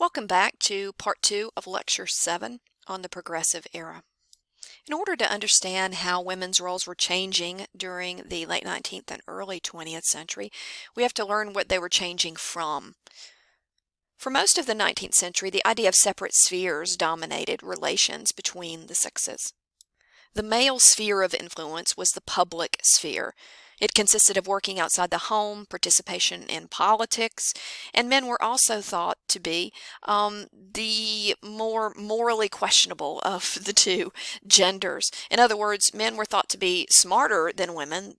Welcome back to part 2 of lecture 7 on the Progressive Era. In order to understand how women's roles were changing during the late 19th and early 20th century, we have to learn what they were changing from. For most of the 19th century, the idea of separate spheres dominated relations between the sexes. The male sphere of influence was the public sphere. It consisted of working outside the home, participation in politics, and men were also thought to be the more morally questionable of the two genders. In other words, men were thought to be smarter than women,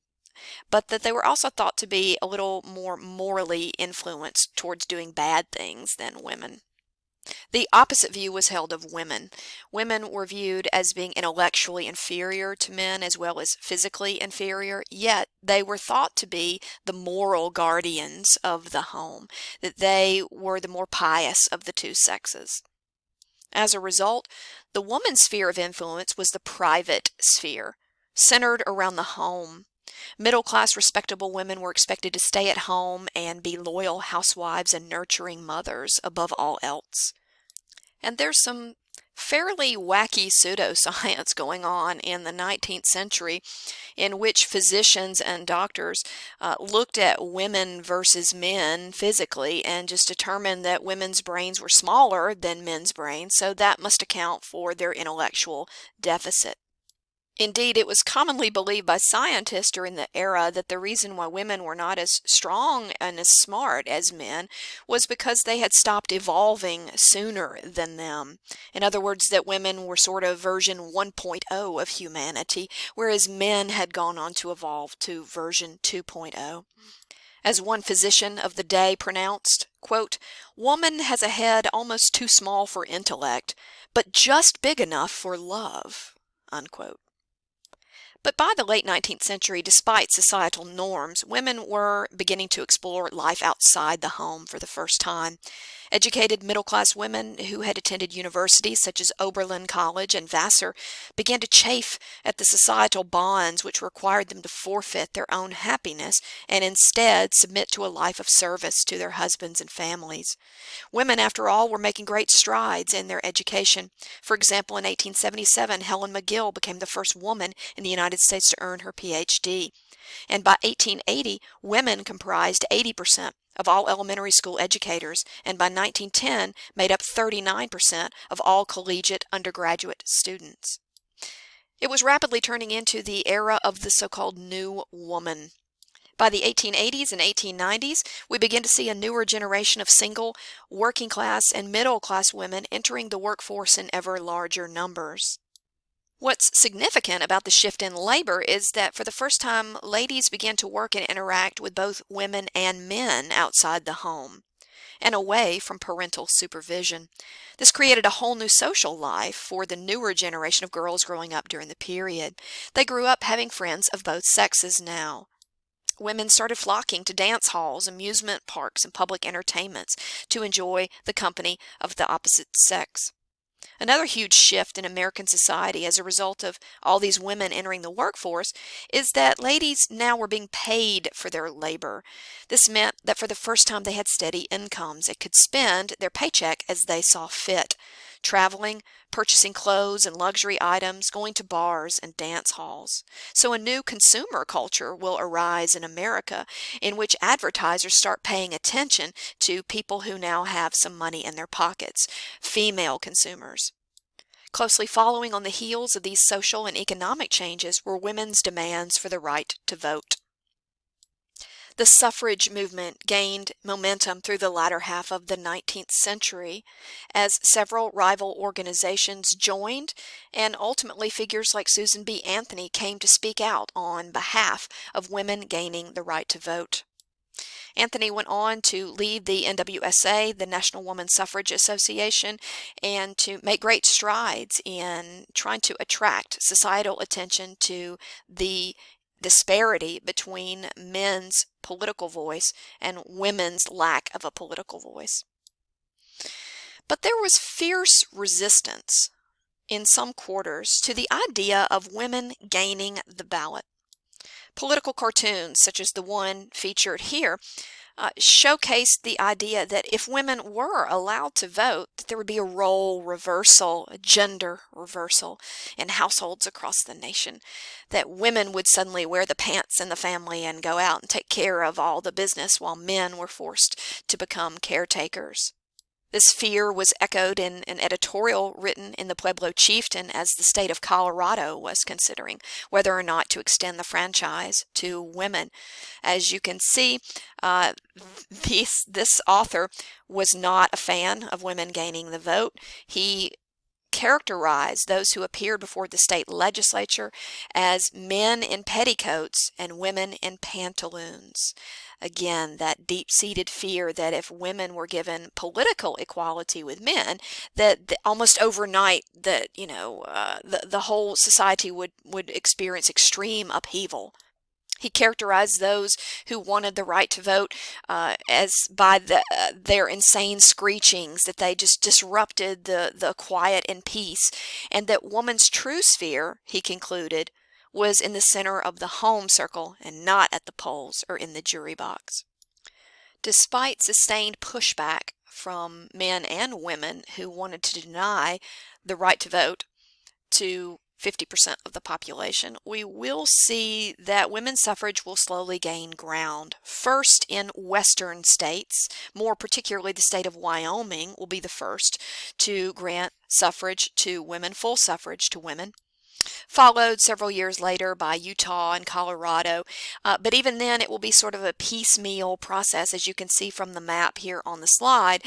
but that they were also thought to be a little more morally influenced towards doing bad things than women. The opposite view was held of women. Women were viewed as being intellectually inferior to men as well as physically inferior, yet they were thought to be the moral guardians of the home, that they were the more pious of the two sexes. As a result, the woman's sphere of influence was the private sphere, centered around the home. Middle-class respectable women were expected to stay at home and be loyal housewives and nurturing mothers above all else. And there's some fairly wacky pseudoscience going on in the 19th century in which physicians and doctors looked at women versus men physically and just determined that women's brains were smaller than men's brains, so that must account for their intellectual deficit. Indeed, it was commonly believed by scientists during the era that the reason why women were not as strong and as smart as men was because they had stopped evolving sooner than them. In other words, that women were sort of version 1.0 of humanity, whereas men had gone on to evolve to version 2.0. As one physician of the day pronounced, quote, "Woman has a head almost too small for intellect, but just big enough for love," unquote. But by the late 19th century, despite societal norms, women were beginning to explore life outside the home for the first time. Educated middle-class women who had attended universities such as Oberlin College and Vassar began to chafe at the societal bonds which required them to forfeit their own happiness and instead submit to a life of service to their husbands and families. Women, after all, were making great strides in their education. For example, in 1877, Helen McGill became the first woman in the United States to earn her PhD. And by 1880, women comprised 80% of all elementary school educators, and by 1910 made up 39% of all collegiate undergraduate students. It was rapidly turning into the era of the so-called new woman. By the 1880s and 1890s, we begin to see a newer generation of single, working class, and middle class women entering the workforce in ever larger numbers. What's significant about the shift in labor is that for the first time, ladies began to work and interact with both women and men outside the home and away from parental supervision. This created a whole new social life for the newer generation of girls growing up during the period. They grew up having friends of both sexes now. Women started flocking to dance halls, amusement parks, and public entertainments to enjoy the company of the opposite sex. Another huge shift in American society as a result of all these women entering the workforce is that ladies now were being paid for their labor. This meant that for the first time they had steady incomes and could spend their paycheck as they saw fit, traveling, purchasing clothes and luxury items, going to bars and dance halls. So a new consumer culture will arise in America in which advertisers start paying attention to people who now have some money in their pockets, female consumers. Closely following on the heels of these social and economic changes were women's demands for the right to vote. The suffrage movement gained momentum through the latter half of the 19th century as several rival organizations joined, and ultimately figures like Susan B. Anthony came to speak out on behalf of women gaining the right to vote. Anthony went on to lead the NWSA, the National Woman Suffrage Association, and to make great strides in trying to attract societal attention to the disparity between men's political voice and women's lack of a political voice. But there was fierce resistance in some quarters to the idea of women gaining the ballot. Political cartoons, such as the one featured here, showcased the idea that if women were allowed to vote, that there would be a role reversal, a gender reversal in households across the nation, that women would suddenly wear the pants in the family and go out and take care of all the business while men were forced to become caretakers. This fear was echoed in an editorial written in the Pueblo Chieftain as the state of Colorado was considering whether or not to extend the franchise to women. As you can see, this author was not a fan of women gaining the vote. He characterized those who appeared before the state legislature as men in petticoats and women in pantaloons. Again, that deep-seated fear that if women were given political equality with men, that almost overnight that the whole society would experience extreme upheaval. He characterized those who wanted the right to vote as by their insane screechings, that they just disrupted the quiet and peace, and that woman's true sphere, he concluded, was in the center of the home circle and not at the polls or in the jury box. Despite sustained pushback from men and women who wanted to deny the right to vote to 50% of the population, we will see that women's suffrage will slowly gain ground. First in western states, more particularly the state of Wyoming will be the first to grant suffrage to women, full suffrage to women, followed several years later by Utah and Colorado. But even then, it will be sort of a piecemeal process, as you can see from the map here on the slide.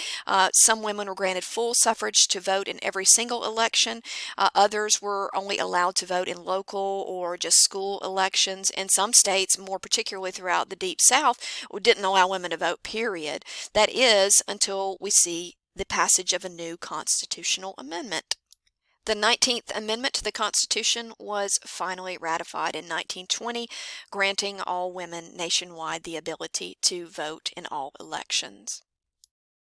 Some women were granted full suffrage to vote in every single election. Others were only allowed to vote in local or just school elections. In some states, more particularly throughout the Deep South, didn't allow women to vote, period. That is, until we see the passage of a new constitutional amendment. The 19th Amendment to the Constitution was finally ratified in 1920, granting all women nationwide the ability to vote in all elections.